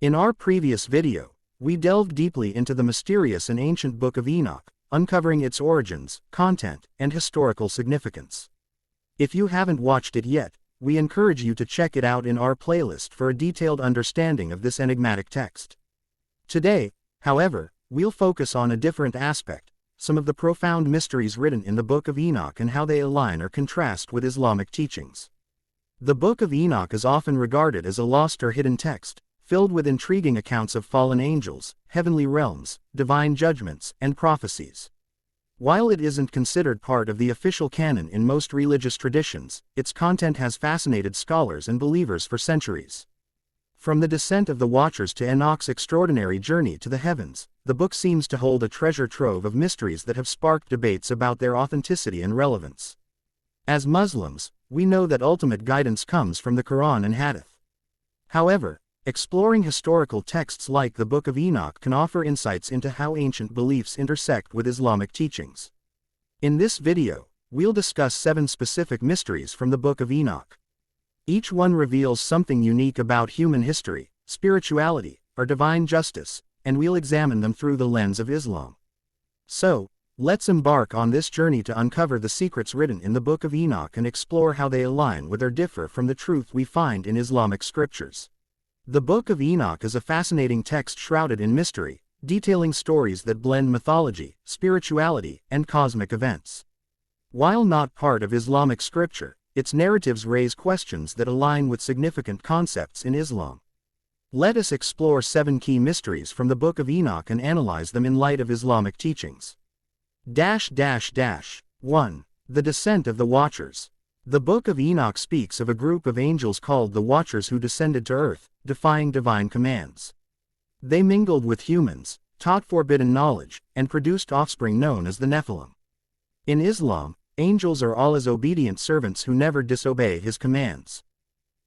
In our previous video, we delved deeply into the mysterious and ancient Book of Enoch, uncovering its origins, content, and historical significance. If you haven't watched it yet, we encourage you to check it out in our playlist for a detailed understanding of this enigmatic text. Today, however, we'll focus on a different aspect, some of the profound mysteries written in the Book of Enoch and how they align or contrast with Islamic teachings. The Book of Enoch is often regarded as a lost or hidden text, filled with intriguing accounts of fallen angels, heavenly realms, divine judgments, and prophecies. While it isn't considered part of the official canon in most religious traditions, its content has fascinated scholars and believers for centuries. From the descent of the Watchers to Enoch's extraordinary journey to the heavens, the book seems to hold a treasure trove of mysteries that have sparked debates about their authenticity and relevance. As Muslims, we know that ultimate guidance comes from the Quran and Hadith. However, exploring historical texts like the Book of Enoch can offer insights into how ancient beliefs intersect with Islamic teachings. In this video, we'll discuss 7 specific mysteries from the Book of Enoch. Each one reveals something unique about human history, spirituality, or divine justice, and we'll examine them through the lens of Islam. So, let's embark on this journey to uncover the secrets written in the Book of Enoch and explore how they align with or differ from the truth we find in Islamic scriptures. The Book of Enoch is a fascinating text shrouded in mystery, detailing stories that blend mythology, spirituality, and cosmic events. While not part of Islamic scripture, its narratives raise questions that align with significant concepts in Islam. Let us explore 7 key mysteries from the Book of Enoch and analyze them in light of Islamic teachings. 1. The Descent of the Watchers. The Book of Enoch speaks of a group of angels called the Watchers who descended to earth, defying divine commands. They mingled with humans, taught forbidden knowledge, and produced offspring known as the Nephilim. In Islam, angels are Allah's obedient servants who never disobey His commands.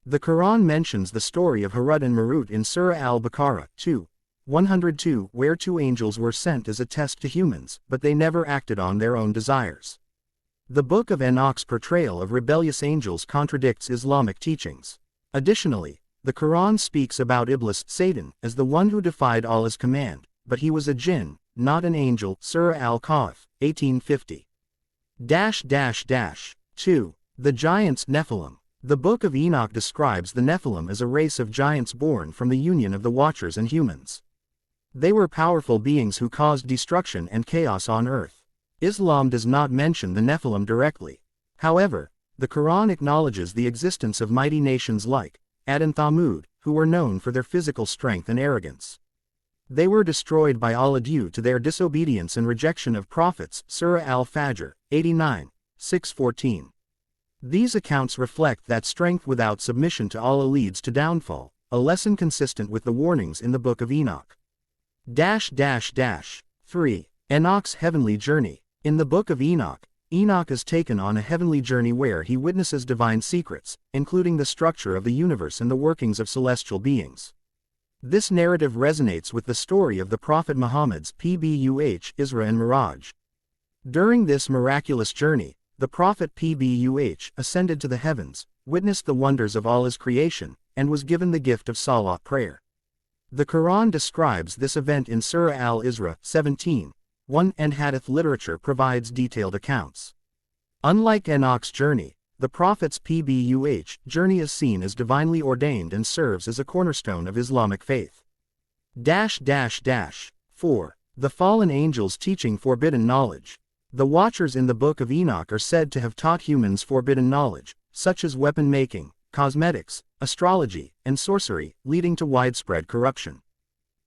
The Quran mentions the story of Harut and Marut in Surah Al-Baqarah 2:102, where 2 angels were sent as a test to humans, but they never acted on their own desires. The Book of Enoch's portrayal of rebellious angels contradicts Islamic teachings. Additionally, the Quran speaks about Iblis, Satan, as the one who defied Allah's command, but he was a jinn, not an angel. Surah Al-Kahf 1850. 2. The Giants Nephilim. The Book of Enoch describes the Nephilim as a race of giants born from the union of the Watchers and humans. They were powerful beings who caused destruction and chaos on earth. Islam does not mention the Nephilim directly. However, the Quran acknowledges the existence of mighty nations like Ad and Thamud, who were known for their physical strength and arrogance. They were destroyed by Allah due to their disobedience and rejection of prophets. Surah Al-Fajr 89:6-14. These accounts reflect that strength without submission to Allah leads to downfall, a lesson consistent with the warnings in the Book of Enoch. 3. Enoch's heavenly journey. In the Book of Enoch, Enoch is taken on a heavenly journey where he witnesses divine secrets, including the structure of the universe and the workings of celestial beings. This narrative resonates with the story of the Prophet Muhammad's Isra and Miraj. During this miraculous journey, the Prophet ascended to the heavens, witnessed the wonders of Allah's creation, and was given the gift of Salah prayer. The Quran describes this event in Surah Al-Isra 17:1, and Hadith literature provides detailed accounts. Unlike Enoch's journey, the Prophet's journey is seen as divinely ordained and serves as a cornerstone of Islamic faith. 4. The fallen angels teaching forbidden knowledge. The Watchers in the Book of Enoch are said to have taught humans forbidden knowledge, such as weapon making, cosmetics, astrology, and sorcery, leading to widespread corruption.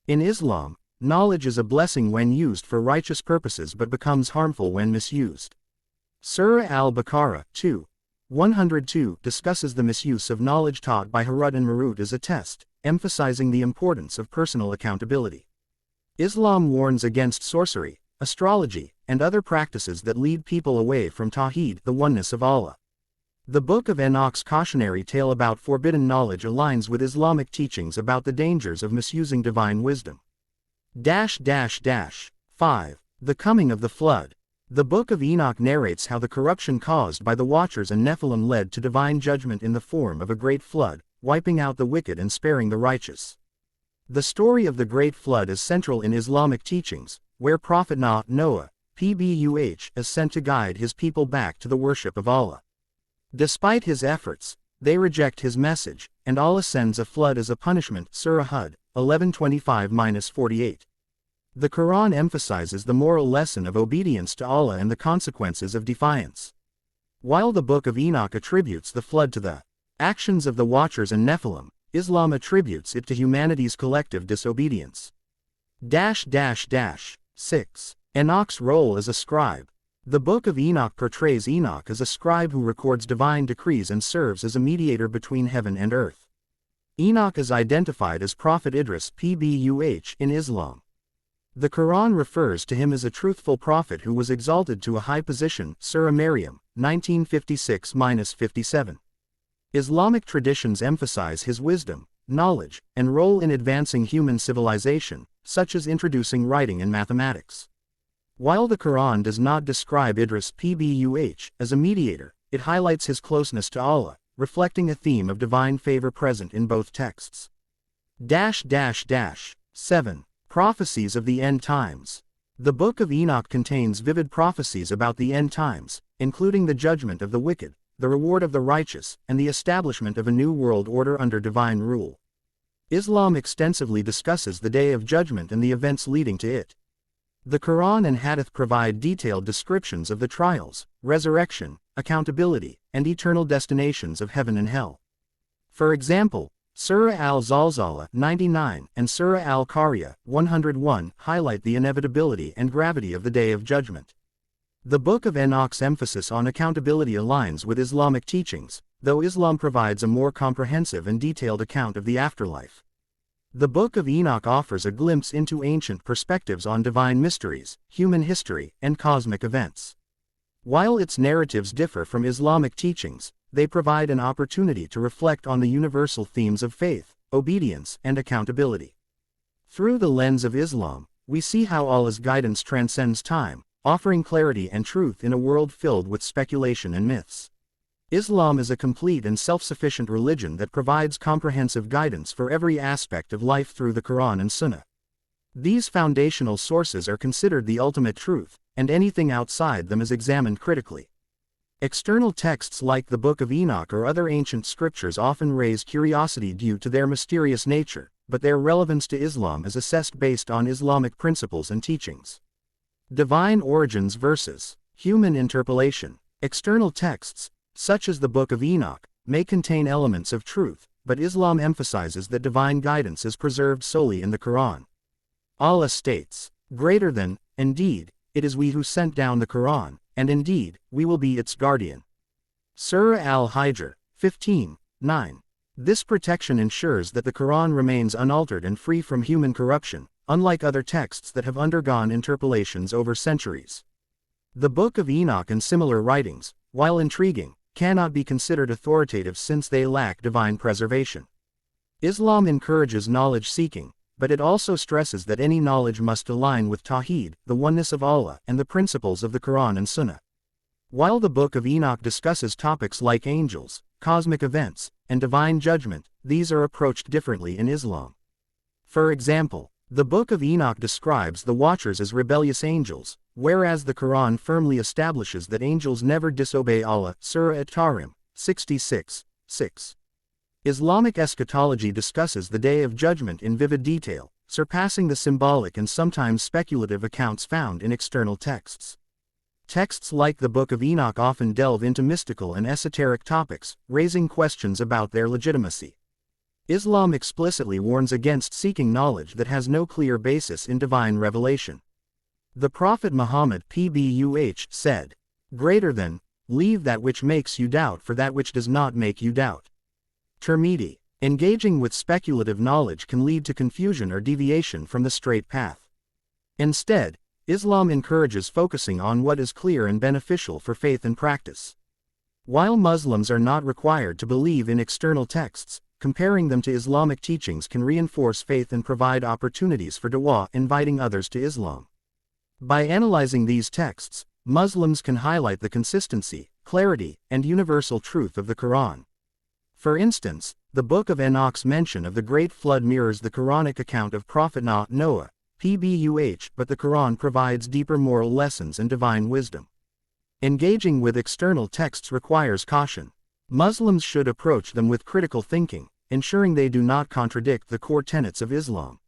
In Islam, knowledge is a blessing when used for righteous purposes but becomes harmful when misused. Surah Al-Baqarah 2:102 discusses the misuse of knowledge taught by Harut and Marut as a test, emphasizing the importance of personal accountability. Islam warns against sorcery, astrology, and other practices that lead people away from Tawheed, the oneness of Allah. The Book of Enoch's cautionary tale about forbidden knowledge aligns with Islamic teachings about the dangers of misusing divine wisdom. 5. The Coming of the Flood. The Book of Enoch narrates how the corruption caused by the Watchers and Nephilim led to divine judgment in the form of a great flood, wiping out the wicked and sparing the righteous. The story of the Great Flood is central in Islamic teachings, where Prophet Noah, PBUH, is sent to guide his people back to the worship of Allah. Despite his efforts, they reject his message, and Allah sends a flood as a punishment. Surah Hud, 11:25-48. The Quran emphasizes the moral lesson of obedience to Allah and the consequences of defiance. While the Book of Enoch attributes the flood to the actions of the Watchers and Nephilim, Islam attributes it to humanity's collective disobedience. 6. Enoch's role as a scribe. The Book of Enoch portrays Enoch as a scribe who records divine decrees and serves as a mediator between heaven and earth. Enoch is identified as Prophet Idris PBUH in Islam. The Quran refers to him as a truthful prophet who was exalted to a high position. Surah Maryam, 1956-57. Islamic traditions emphasize his wisdom, knowledge, and role in advancing human civilization, such as introducing writing and mathematics. While the Quran does not describe Idris PBUH as a mediator, it highlights his closeness to Allah, reflecting a theme of divine favor present in both texts. 7. Prophecies of the End Times. The Book of Enoch contains vivid prophecies about the end times, including the judgment of the wicked, the reward of the righteous, and the establishment of a new world order under divine rule. Islam extensively discusses the Day of Judgment and the events leading to it. The Quran and Hadith provide detailed descriptions of the trials, resurrection, accountability, and eternal destinations of heaven and hell. For example, Surah Al-Zalzala 99 and Surah Al-Qariyah 101 highlight the inevitability and gravity of the Day of Judgment. The Book of Enoch's emphasis on accountability aligns with Islamic teachings, though Islam provides a more comprehensive and detailed account of the afterlife. The Book of Enoch offers a glimpse into ancient perspectives on divine mysteries, human history, and cosmic events. While its narratives differ from Islamic teachings, they provide an opportunity to reflect on the universal themes of faith, obedience, and accountability. Through the lens of Islam, we see how Allah's guidance transcends time, offering clarity and truth in a world filled with speculation and myths. Islam is a complete and self-sufficient religion that provides comprehensive guidance for every aspect of life through the Quran and Sunnah. These foundational sources are considered the ultimate truth, and anything outside them is examined critically. External texts like the Book of Enoch or other ancient scriptures often raise curiosity due to their mysterious nature, but their relevance to Islam is assessed based on Islamic principles and teachings. Divine origins versus human interpolation. External texts, such as the Book of Enoch, may contain elements of truth, but Islam emphasizes that divine guidance is preserved solely in the Quran. Allah states, "Greater than, indeed, it is we who sent down the Quran, and indeed, we will be its guardian." Surah Al-Hijr, 15:9. This protection ensures that the Quran remains unaltered and free from human corruption, unlike other texts that have undergone interpolations over centuries. The Book of Enoch and similar writings, while intriguing, cannot be considered authoritative since they lack divine preservation. Islam encourages knowledge-seeking, but it also stresses that any knowledge must align with Tawheed, the oneness of Allah, and the principles of the Quran and Sunnah. While the Book of Enoch discusses topics like angels, cosmic events, and divine judgment, these are approached differently in Islam. For example, the Book of Enoch describes the Watchers as rebellious angels, whereas the Quran firmly establishes that angels never disobey Allah. Surah At-Tahrim, 66:6. Islamic eschatology discusses the Day of Judgment in vivid detail, surpassing the symbolic and sometimes speculative accounts found in external texts. Texts like the Book of Enoch often delve into mystical and esoteric topics, raising questions about their legitimacy. Islam explicitly warns against seeking knowledge that has no clear basis in divine revelation. The Prophet Muhammad PBUH said, "Greater than, leave that which makes you doubt for that which does not make you doubt." Tirmidhi, engaging with speculative knowledge can lead to confusion or deviation from the straight path. Instead, Islam encourages focusing on what is clear and beneficial for faith and practice. While Muslims are not required to believe in external texts, comparing them to Islamic teachings can reinforce faith and provide opportunities for dua, inviting others to Islam. By analyzing these texts, Muslims can highlight the consistency, clarity, and universal truth of the Quran. For instance, the Book of Enoch's mention of the Great Flood mirrors the Quranic account of Prophet Noah, pbuh, but the Quran provides deeper moral lessons and divine wisdom. Engaging with external texts requires caution. Muslims should approach them with critical thinking, ensuring they do not contradict the core tenets of Islam.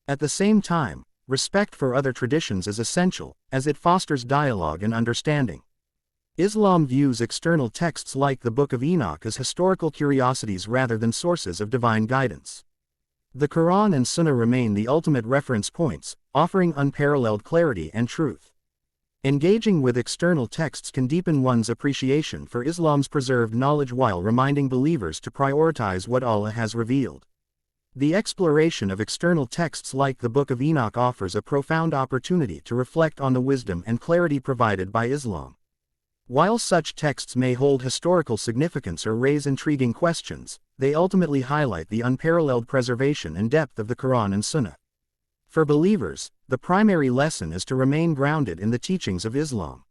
At the same time, respect for other traditions is essential, as it fosters dialogue and understanding. Islam views external texts like the Book of Enoch as historical curiosities rather than sources of divine guidance. The Quran and Sunnah remain the ultimate reference points, offering unparalleled clarity and truth. Engaging with external texts can deepen one's appreciation for Islam's preserved knowledge while reminding believers to prioritize what Allah has revealed. The exploration of external texts like the Book of Enoch offers a profound opportunity to reflect on the wisdom and clarity provided by Islam. While such texts may hold historical significance or raise intriguing questions, they ultimately highlight the unparalleled preservation and depth of the Quran and Sunnah. For believers, the primary lesson is to remain grounded in the teachings of Islam.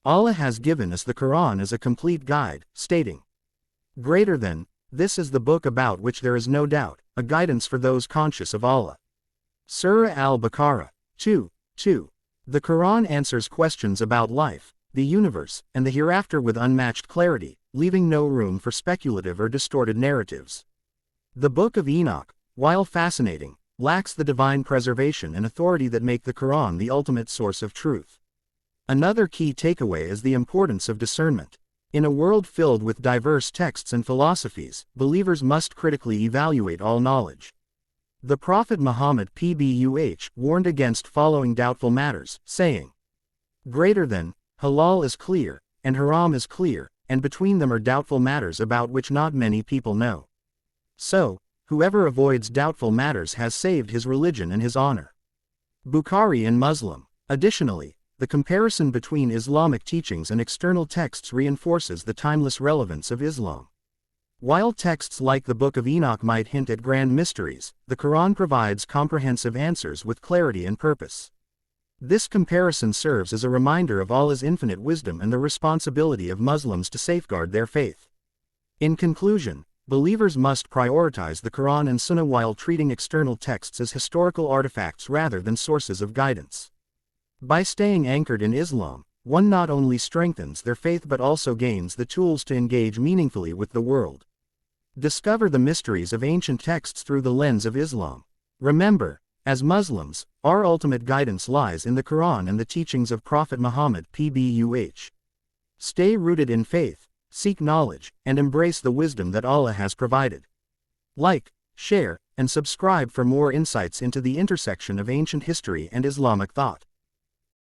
Allah has given us the Quran as a complete guide, stating, "Greater than, this is the book about which there is no doubt, a guidance for those conscious of Allah." Surah Al-Baqarah 2:2. The Quran answers questions about life, the universe, and the hereafter with unmatched clarity, leaving no room for speculative or distorted narratives. The Book of Enoch, while fascinating, lacks the divine preservation and authority that make the Quran the ultimate source of truth. Another key takeaway is the importance of discernment. In a world filled with diverse texts and philosophies, believers must critically evaluate all knowledge. The Prophet Muhammad pbuh warned against following doubtful matters, saying, "Greater than, halal is clear, and haram is clear, and between them are doubtful matters about which not many people know. So, whoever avoids doubtful matters has saved his religion and his honor." Bukhari and Muslim. Additionally, the comparison between Islamic teachings and external texts reinforces the timeless relevance of Islam. While texts like the Book of Enoch might hint at grand mysteries, the Quran provides comprehensive answers with clarity and purpose. This comparison serves as a reminder of Allah's infinite wisdom and the responsibility of Muslims to safeguard their faith. In conclusion, believers must prioritize the Quran and Sunnah while treating external texts as historical artifacts rather than sources of guidance. By staying anchored in Islam, one not only strengthens their faith but also gains the tools to engage meaningfully with the world. Discover the mysteries of ancient texts through the lens of Islam. Remember, as Muslims, our ultimate guidance lies in the Quran and the teachings of Prophet Muhammad pbuh. Stay rooted in faith, seek knowledge, and embrace the wisdom that Allah has provided. Like, share, and subscribe for more insights into the intersection of ancient history and Islamic thought.